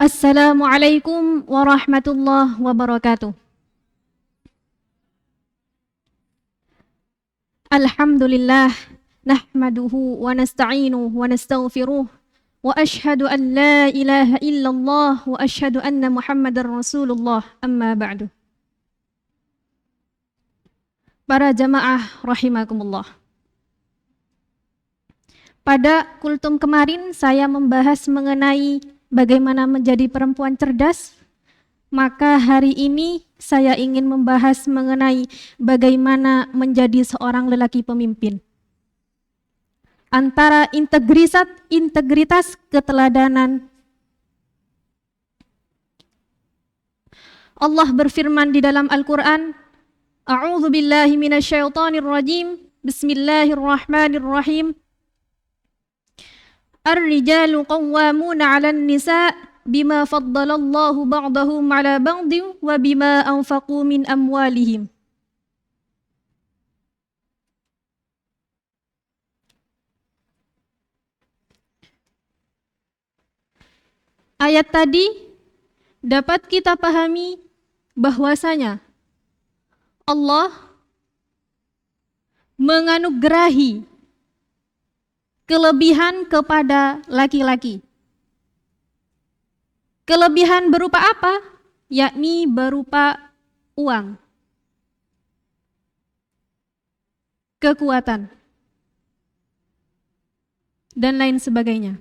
Assalamualaikum warahmatullahi wabarakatuh. Alhamdulillah, nahmaduhu wa nasta'inuhu wa nastaghfiruh wa ashhadu an la ilaha illallah wa ashhadu anna Muhammadar Rasulullah, amma ba'du. Para jamaah rahimakumullah. Pada kultum kemarin saya membahas mengenai bagaimana menjadi perempuan cerdas. Maka hari ini saya ingin membahas mengenai bagaimana menjadi seorang lelaki pemimpin. Antara integritas, keteladanan. Allah berfirman di dalam Al-Quran, A'udzu billahi minasyaitonir rajim. Bismillahirrahmanirrahim. Ar-rijalu qawwamuna 'alan nisa' bima faddalallahu ba'dahum 'ala ba'din wa bima anfaqu min amwalihim. Ayat tadi dapat kita pahami bahwasanya Allah menganugerahi kelebihan kepada laki-laki. Kelebihan berupa apa? Yakni berupa uang, kekuatan, dan lain sebagainya.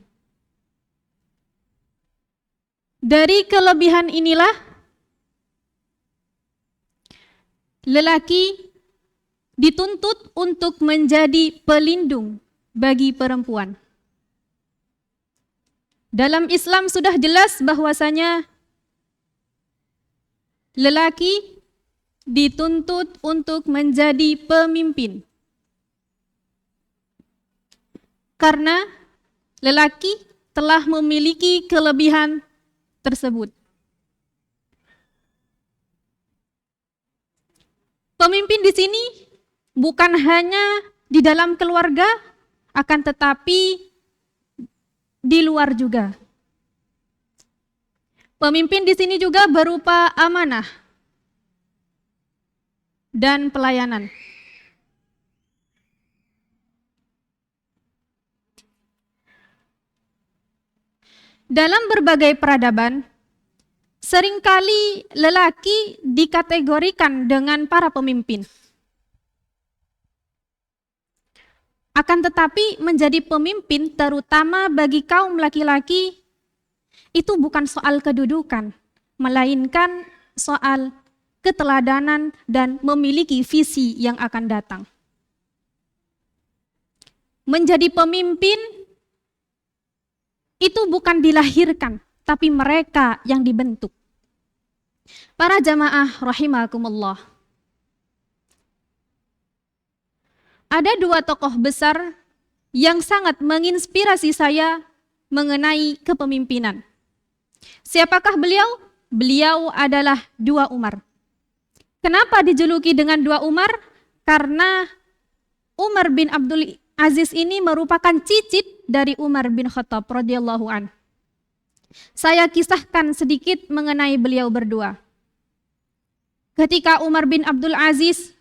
Dari kelebihan inilah lelaki dituntut untuk menjadi pelindung bagi perempuan. Dalam Islam sudah jelas bahwasanya lelaki dituntut untuk menjadi pemimpin. Karena lelaki telah memiliki kelebihan tersebut. Pemimpin di sini bukan hanya di dalam keluarga, akan tetapi di luar juga. Pemimpin di sini juga berupa amanah dan pelayanan. Dalam berbagai peradaban, seringkali lelaki dikategorikan dengan para pemimpin. Akan tetapi menjadi pemimpin terutama bagi kaum laki-laki itu bukan soal kedudukan, melainkan soal keteladanan dan memiliki visi yang akan datang. Menjadi pemimpin itu bukan dilahirkan, tapi mereka yang dibentuk. Para jamaah rahimakumullah. Ada dua tokoh besar yang sangat menginspirasi saya mengenai kepemimpinan. Siapakah beliau? Beliau adalah Dua Umar. Kenapa dijuluki dengan Dua Umar? Karena Umar bin Abdul Aziz ini merupakan cicit dari Umar bin Khattab radhiyallahu an. Saya kisahkan sedikit mengenai beliau berdua. Ketika Umar bin Abdul Aziz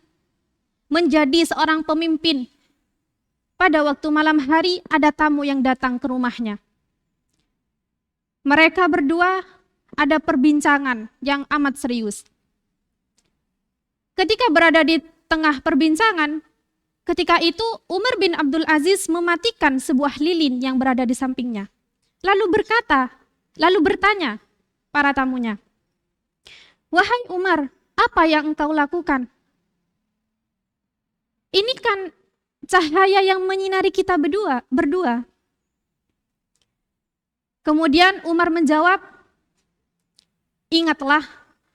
menjadi seorang pemimpin, pada waktu malam hari ada tamu yang datang ke rumahnya. Mereka berdua ada perbincangan yang amat serius. Ketika berada di tengah perbincangan, ketika itu Umar bin Abdul Aziz mematikan sebuah lilin yang berada di sampingnya. Lalu bertanya para tamunya, "Wahai Umar, apa yang engkau lakukan? Ini kan cahaya yang menyinari kita berdua. Kemudian Umar menjawab, "Ingatlah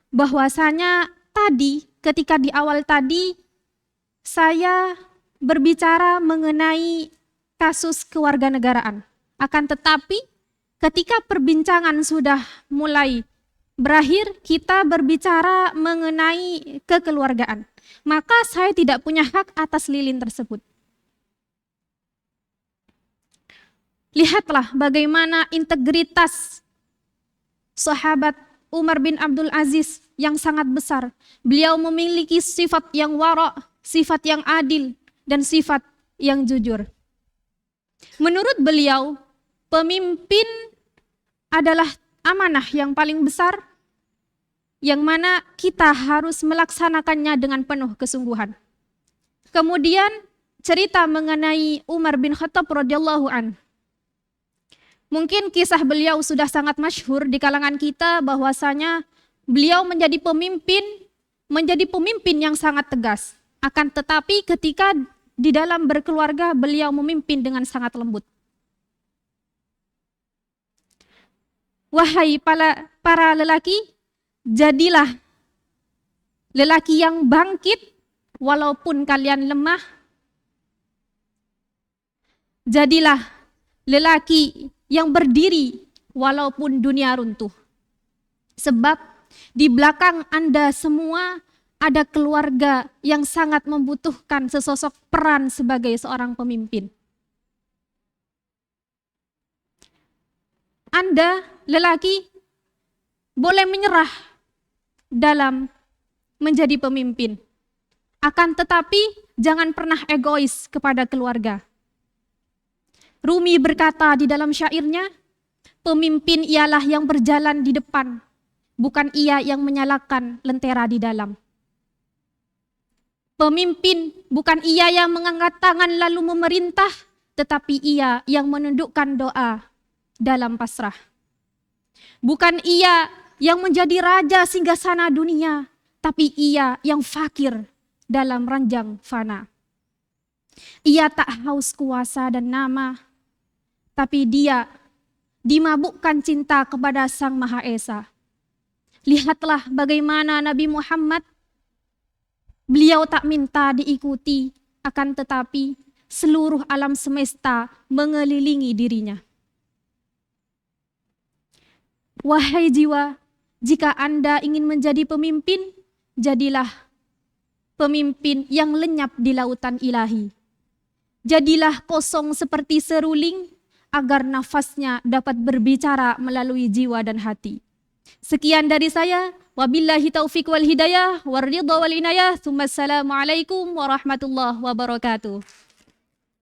bahwasanya tadi, ketika di awal tadi, saya berbicara mengenai kasus kewarganegaraan. Akan tetapi, ketika perbincangan sudah mulai berakhir, kita berbicara mengenai kekeluargaan. Maka saya tidak punya hak atas lilin tersebut." Lihatlah bagaimana integritas sahabat Umar bin Abdul Aziz yang sangat besar. Beliau memiliki sifat yang wara', sifat yang adil, dan sifat yang jujur. Menurut beliau, pemimpin adalah amanah yang paling besar yang mana kita harus melaksanakannya dengan penuh kesungguhan. Kemudian cerita mengenai Umar bin Khattab radhiyallahu an. Mungkin kisah beliau sudah sangat masyhur di kalangan kita bahwasanya beliau menjadi pemimpin yang sangat tegas. Akan tetapi ketika di dalam berkeluarga beliau memimpin dengan sangat lembut. Wahai para lelaki, jadilah lelaki yang bangkit walaupun kalian lemah. Jadilah lelaki yang berdiri walaupun dunia runtuh. Sebab di belakang Anda semua ada keluarga yang sangat membutuhkan sesosok peran sebagai seorang pemimpin. Anda, lelaki, boleh menyerah dalam menjadi pemimpin. Akan tetapi jangan pernah egois kepada keluarga. Rumi berkata di dalam syairnya, pemimpin ialah yang berjalan di depan, bukan ia yang menyalakan lentera di dalam. Pemimpin bukan ia yang mengangkat tangan lalu memerintah, tetapi ia yang menundukkan doa dalam pasrah. Bukan ia yang menjadi raja singgasana dunia, tapi ia yang fakir dalam ranjang fana. Ia tak haus kuasa dan nama, tapi dia dimabukkan cinta kepada Sang Maha Esa. Lihatlah bagaimana Nabi Muhammad, beliau tak minta diikuti, akan tetapi seluruh alam semesta mengelilingi dirinya. Wahai jiwa, jika Anda ingin menjadi pemimpin, jadilah pemimpin yang lenyap di lautan ilahi. Jadilah kosong seperti seruling, agar nafasnya dapat berbicara melalui jiwa dan hati. Sekian dari saya. Wabillahi taufiq wal hidayah, warridha wal inayah. Assalamualaikum warahmatullahi wabarakatuh.